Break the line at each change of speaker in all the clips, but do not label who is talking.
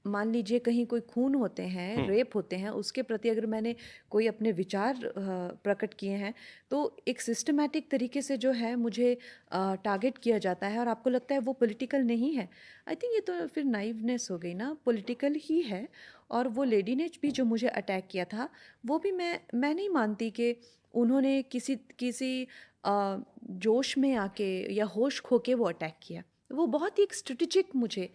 मान लीजिए कहीं कोई खून होते हैं, रेप होते हैं, उसके प्रति अगर मैंने कोई अपने विचार प्रकट किए हैं, तो एक सिस्टमैटिक तरीके से जो है मुझे टारगेट किया जाता है और आपको लगता है वो पॉलिटिकल नहीं है। आई थिंक ये तो फिर नाइवनेस हो गई ना, पॉलिटिकल ही है। और वो लेडी ने भी जो मुझे अटैक किया था, वो भी मैं नहीं मानती कि उन्होंने किसी किसी जोश में आके या होश खो के वो अटैक किया। वो बहुत ही एक स्ट्रेटेजिक मुझे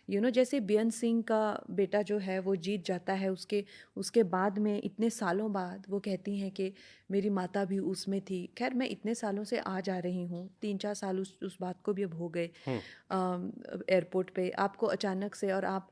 जैसे बेअंत सिंह का बेटा जो है वो जीत जाता है, उसके उसके बाद में इतने सालों बाद वो कहती हैं कि मेरी माता भी उसमें थी। खैर मैं इतने सालों से आ जा रही हूँ, 3-4 साल उस बात को भी अब हो गए एयरपोर्ट पे आपको अचानक से। और आप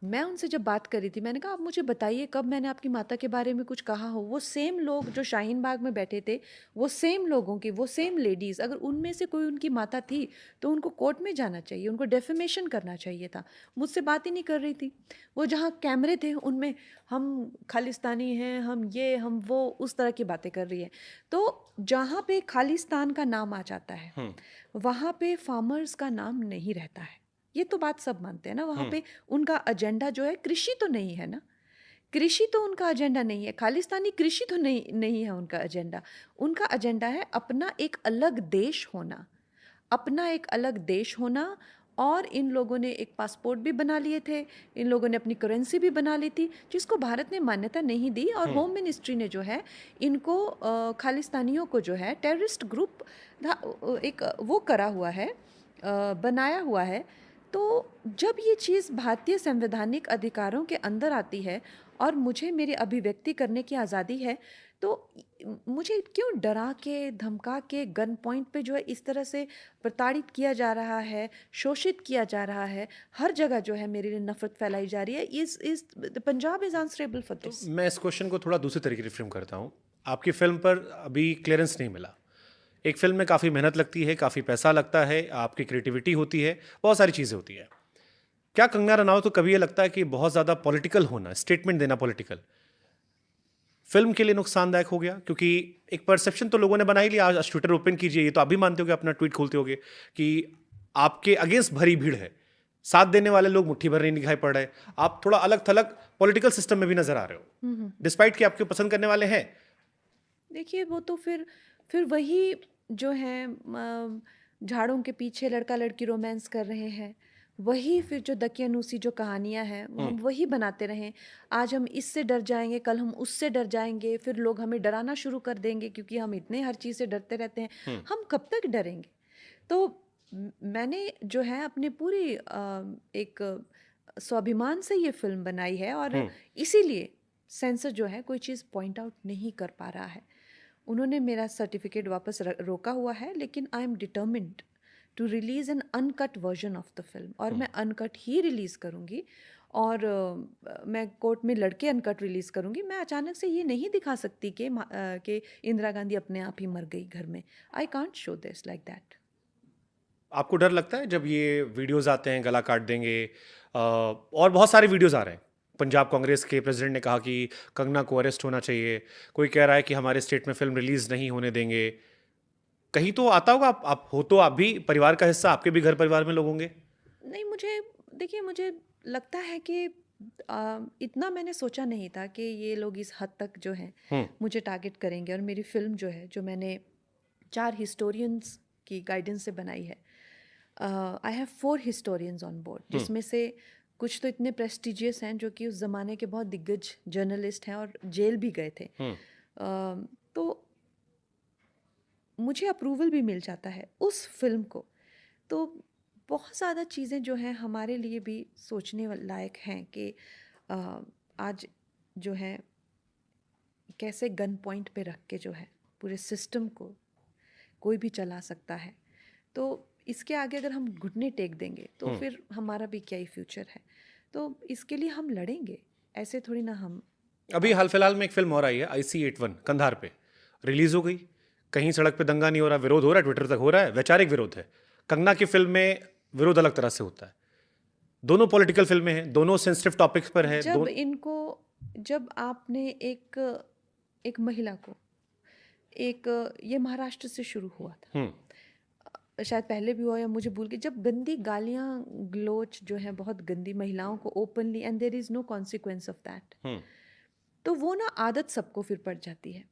मैं उनसे जब बात करी थी, मैंने कहा आप मुझे बताइए कब मैंने आपकी माता के बारे में कुछ कहा हो। वो सेम लोग जो शाहीन बाग में बैठे थे, वो सेम लोगों की, वो सेम लेडीज़, अगर उनमें से कोई उनकी माता थी तो उनको कोर्ट में जाना चाहिए, उनको डेफेमेशन करना चाहिए था। मुझसे बात ही नहीं कर रही थी। वो जहाँ कैमरे थे उनमें हम खालिस्तानी हैं, हम ये हम वो, उस तरह की बातें कर रही है। तो जहाँ पे खालिस्तान का नाम आ जाता है वहाँ पे फार्मर्स का नाम नहीं रहता है। ये तो बात सब मानते हैं ना। वहाँ पे उनका एजेंडा जो है कृषि तो नहीं है ना, कृषि तो उनका एजेंडा नहीं है। खालिस्तानी कृषि तो नहीं है उनका एजेंडा। उनका एजेंडा है अपना एक अलग देश होना, अपना एक अलग देश होना। और इन लोगों ने एक पासपोर्ट भी बना लिए थे, इन लोगों ने अपनी करेंसी भी बना ली थी, जिसको भारत ने मान्यता नहीं दी। और होम मिनिस्ट्री ने जो है इनको खालिस्तानियों को जो है टेररिस्ट ग्रुप एक वो करा हुआ है, बनाया हुआ है। तो जब ये चीज़ भारतीय संवैधानिक अधिकारों के अंदर आती है और मुझे मेरी अभिव्यक्ति करने की आज़ादी है, तो मुझे क्यों डरा के धमका के गन पॉइंट पे जो है इस तरह से प्रताड़ित किया जा रहा है, शोषित किया जा रहा है। हर जगह जो है मेरे लिए नफरत फैलाई जा रही है। इस पंजाब इज आंसरेबल फॉर
तो
दिस।
मैं इस क्वेश्चन को थोड़ा दूसरे तरीके से फ्रेम करता हूँ। आपकी फिल्म पर अभी क्लियरेंस नहीं मिला। एक फिल्म में काफ़ी मेहनत लगती है, काफ़ी पैसा लगता है, आपकी क्रिएटिविटी होती है, बहुत सारी चीज़ें होती है। क्या कंगना रनावत को कभी ये लगता है कि बहुत ज़्यादा पॉलिटिकल होना, स्टेटमेंट देना पॉलिटिकल, फिल्म के लिए नुकसानदायक हो गया? क्योंकि एक परसेप्शन तो लोगों ने बना ही लिया। आज ट्विटर ओपन कीजिए, ये तो आप भी मानते हो कि अपना ट्वीट खोलते होगे कि आपके अगेंस्ट भरी भीड़ है, साथ देने वाले लोग मुट्ठी भर नहीं दिखाई पड़ रहे, आप थोड़ा अलग थलग पॉलिटिकल सिस्टम में भी नजर आ रहे हो, डिस्पाइट कि आपके पसंद करने वाले हैं।
देखिए वो तो फिर वही जो है झाड़ों के पीछे लड़का लड़की रोमांस कर रहे हैं, वही फिर जो दकियानूसी जो कहानियां हैं हम वही बनाते रहें। आज हम इससे डर जाएंगे, कल हम उससे डर जाएंगे, फिर लोग हमें डराना शुरू कर देंगे क्योंकि हम इतने हर चीज़ से डरते रहते हैं। हम कब तक डरेंगे? तो मैंने जो है अपने पूरी एक स्वाभिमान से ये फिल्म बनाई है। और इसीलिए सेंसर जो है कोई चीज़ पॉइंट आउट नहीं कर पा रहा है। उन्होंने मेरा सर्टिफिकेट वापस रोका हुआ है, लेकिन I am determined to release an uncut version of the film. और मैं अनकट ही रिलीज़ करूँगी। और मैं कोर्ट में लड़के अनकट रिलीज़ करूँगी। मैं अचानक से ये नहीं दिखा सकती कि इंदिरा गांधी अपने आप ही मर गई घर में। I can't show this like that.
आपको डर लगता है जब ये वीडियोस आते हैं गला काट देंगे, और बहुत सारे वीडियोस आ रहे हैं? पंजाब कांग्रेस के प्रेसिडेंट ने कहा कि कंगना को अरेस्ट होना चाहिए, कोई कह रहा है कि हमारे स्टेट में फिल्म रिलीज नहीं होने देंगे। कहीं तो आता होगा, आप हो तो आप भी परिवार का हिस्सा, आपके भी घर परिवार में लोग होंगे।
नहीं, मुझे देखिए, मुझे लगता है कि इतना मैंने सोचा नहीं था कि ये लोग इस हद तक जो है मुझे टारगेट करेंगे। और मेरी फिल्म जो है, जो मैंने 4 हिस्टोरियंस की गाइडेंस से बनाई है, I have 4 historians on board, जिसमें से कुछ तो इतने प्रेस्टिजियस हैं जो कि उस ज़माने के बहुत दिग्गज जर्नलिस्ट हैं और जेल भी गए थे। तो मुझे अप्रूवल भी मिल जाता है उस फिल्म को। तो बहुत ज़्यादा चीज़ें जो हैं हमारे लिए भी सोचने लायक हैं कि अ, आज जो है कैसे गन पॉइंट पे रख के जो है पूरे सिस्टम को कोई भी चला सकता है। तो इसके आगे अगर हम घुटने टेक देंगे तो फिर हमारा भी क्या ही फ्यूचर है। तो इसके लिए हम लड़ेंगे, ऐसे थोड़ी ना हम।
अभी हाल फिलहाल में एक फिल्म और आई है, IC-81 कंधार पे रिलीज हो गई। कहीं सड़क पे दंगा नहीं हो रहा, विरोध हो रहा है, ट्विटर तक हो रहा है, वैचारिक विरोध है। कंगना की फिल्म में विरोध अलग तरह से होता है। दोनों पॉलिटिकल फिल्में हैं, दोनों सेंसिटिव टॉपिक्स पर है।
जब आपने एक एक महिला को, एक ये महाराष्ट्र से शुरू हुआ था, शायद पहले भी हुआ या मुझे भूल के, जब गंदी गालियाँ गलोच जो है बहुत गंदी महिलाओं को openly, and there is no consequence of that,
hmm.
तो वो ना आदत सबको फिर पड़ जाती है।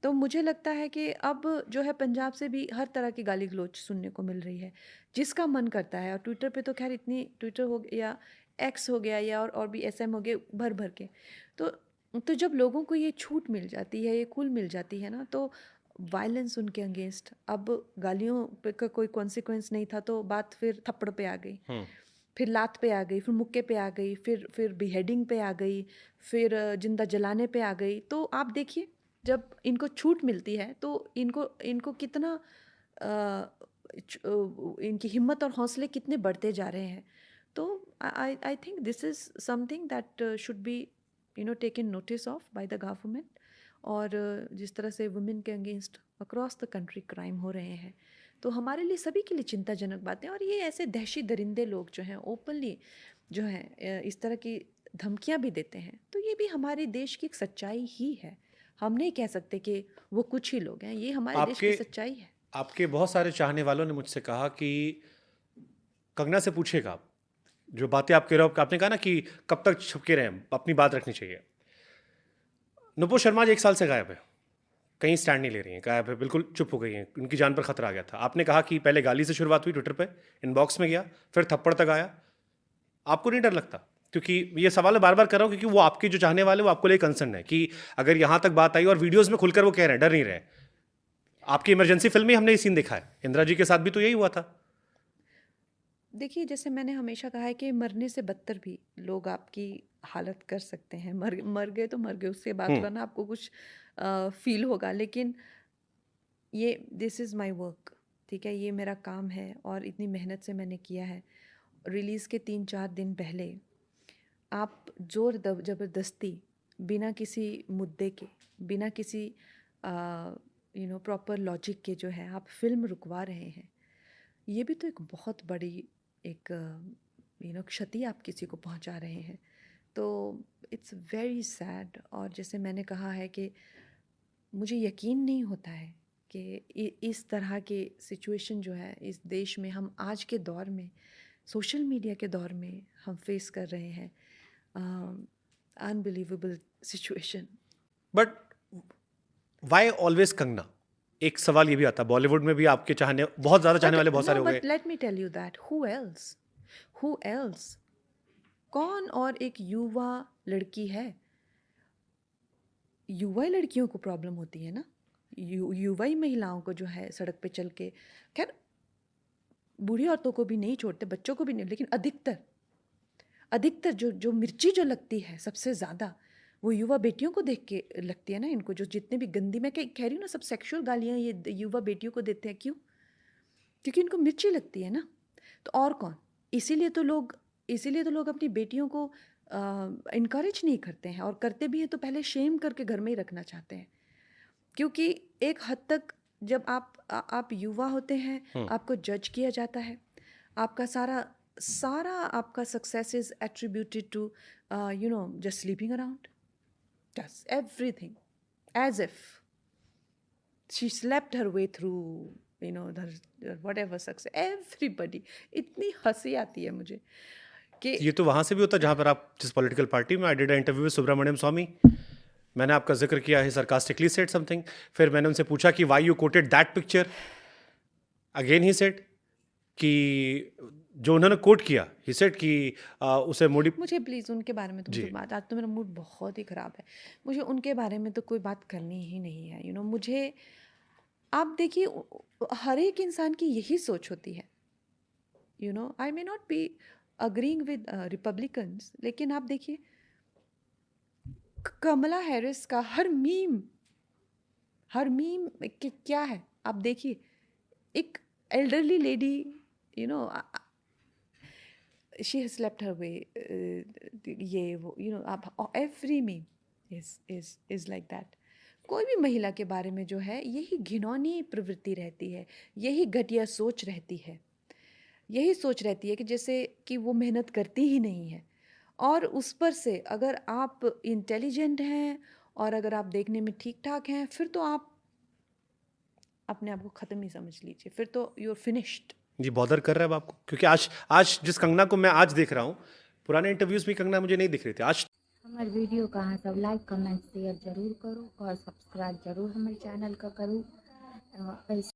तो मुझे लगता है कि अब जो है पंजाब से भी हर तरह की गाली गलौच सुनने को मिल रही है, जिसका मन करता है। और ट्विटर पे तो खैर इतनी, ट्विटर हो गया या एक्स हो गया या और भी एसएम हो गए भर भर के, तो जब लोगों को ये छूट मिल जाती है, ये खुल मिल जाती है ना, तो वायलेंस उनके अगेंस्ट, अब गालियों पे का कोई कॉन्सिक्वेंस नहीं था तो बात फिर थप्पड़ पे आ गई,
हम्म।
फिर लात पे आ गई, फिर मुक्के पे आ गई, फिर बिहेडिंग पे आ गई, फिर जिंदा जलाने पे आ गई। तो आप देखिए, जब इनको छूट मिलती है तो इनको इनको कितना इनकी हिम्मत और हौसले कितने बढ़ते जा रहे हैं। तो I think this is something that should be taken notice of by the government. और जिस तरह से वुमेन के against across the country crime हो रहे हैं, तो हमारे लिए सभी के लिए चिंताजनक बातें। और ये ऐसे दहशी दरिंदे लोग जो हैं ओपनली जो हैं इस तरह की धमकियां भी देते हैं, तो ये भी हमारे देश की एक सच्चाई ही है। हम नहीं कह सकते कि वो कुछ ही लोग हैं, ये हमारे देश की
आपके
सच्चाई है।
आपके बहुत सारे चाहने वालों ने मुझसे कहा कि कंगना से पूछेगा, जो बातें आप कह रहे हो, आपने कहा ना कि कब तक छुपके रहें, अपनी बात रखनी चाहिए। नुपुर शर्मा जी 1 साल से गायब है, कहीं स्टैंड नहीं ले रही हैं, गायब है, बिल्कुल चुप हो गई हैं, उनकी जान पर खतरा आ गया था। आपने कहा कि पहले गाली से शुरुआत हुई ट्विटर पे, इनबॉक्स में गया, फिर थप्पड़ तक आया। आपको नहीं डर लगता? क्योंकि ये सवाल मैं बार बार कर रहा हूं क्योंकि वो आपके जो चाहने वाले, वो आपको लिए कंसर्न है कि अगर यहां तक बात आई और वीडियोस में खुलकर वो कह रहे हैं, डर नहीं रहे। आपकी इमरजेंसी फिल्म में हमने ये सीन देखा है, इंदिरा जी के साथ भी तो यही हुआ था।
देखिए, जैसे मैंने हमेशा कहा है कि मरने से बदतर भी लोग आपकी हालत कर सकते हैं। मर मर गए तो मर गए, उसके बाद
हम्म।
थोड़ा ना आपको कुछ फील होगा। लेकिन ये दिस इज़ माय वर्क, ठीक है, ये मेरा काम है और इतनी मेहनत से मैंने किया है। रिलीज़ के 3-4 दिन पहले आप ज़बरदस्ती, बिना किसी मुद्दे के, बिना किसी प्रॉपर लॉजिक के जो है आप फिल्म रुकवा रहे हैं, ये भी तो एक बहुत बड़ी एक क्षति आप किसी को पहुंचा रहे हैं। तो इट्स वेरी सैड। और जैसे मैंने कहा है कि मुझे यकीन नहीं होता है कि इस तरह के सिचुएशन जो है इस देश में हम आज के दौर में, सोशल मीडिया के दौर में हम फेस कर रहे हैं। Unbelievable situation.
But why always Kangana? एक सवाल ये भी आता है, बॉलीवुड में भी आपके चाहने, बहुत ज्यादा चाहने
बट
वाले बहुत
नो,
सारे हो गए।
But let me tell you that who else कौन और एक युवा लड़की है। युवा लड़कियों को प्रॉब्लम होती है ना, युवा ही महिलाओं को जो है सड़क पे चल के, खैर बूढ़ी औरतों को भी नहीं छोड़ते, बच्चों को भी नहीं, लेकिन अधिकतर अधिकतर जो जो मिर्ची जो लगती है सबसे ज़्यादा, वो युवा बेटियों को देख के लगती है ना इनको। जो जितने भी गंदी, मैं कह रही हूँ ना, सब सेक्सुअल गालियाँ ये युवा बेटियों को देते हैं, क्यों? क्योंकि इनको मिर्ची लगती है ना। तो और कौन? इसीलिए तो लोग इसीलिए तो लोग अपनी बेटियों को इनकरेज नहीं करते हैं, और करते भी हैं तो पहले शेम करके घर में ही रखना चाहते हैं। क्योंकि एक हद तक जब आप युवा होते हैं,
हम्म।
आपको जज किया जाता है। आपका सारा सारा आपका success is attributed to just sleeping around, just everything, as if she slept her way through whatever success everybody. इतनी हंसी आती है मुझे कि
ये तो वहां से भी होता है जहां पर आप जिस पॉलिटिकल पार्टी में, I did interview with Subramanian Swamy, मैंने आपका जिक्र किया है, सरकास्टिकली सेड समथिंग, फिर मैंने उनसे पूछा कि why you coated that picture, again he said कि जो उन्होंने कोट किया, ही सेड कि उसे मोडी।
मुझे प्लीज़ उनके बारे में तो मुझे
जी।
बात, आज तो मेरा मूड बहुत ही ख़राब है। मुझे उनके बारे में तो कोई बात करनी ही नहीं है। मुझे, आप देखिए, हर एक इंसान की यही सोच होती है। I may not be agreeing with Republicans, लेकिन आप देखिए कमला हैरिस का हर मीम क्या है, आप देखिए, एक elderly lady, you know she has slept her way, ये वो, आप every meme is like that. कोई भी महिला के बारे में जो है यही घिनौनी प्रवृत्ति रहती है, यही घटिया सोच रहती है, यही सोच रहती है कि जैसे कि वो मेहनत करती ही नहीं है। और उस पर से अगर आप इंटेलिजेंट हैं और अगर आप देखने में ठीक ठाक हैं, फिर तो आप अपने आप को ख़त्म ही समझ लीजिए, फिर तो यू आर फिनिश्ड।
जी, बॉदर कर रहा है अब आपको? क्योंकि आज आज जिस कंगना को मैं आज देख रहा हूँ, पुराने इंटरव्यूज़ में कंगना मुझे नहीं दिख रही थी। आज
हमारे वीडियो का अहाँ सब लाइक कमेंट शेयर जरूर करो और सब्सक्राइब जरूर हमारे चैनल का करूँ।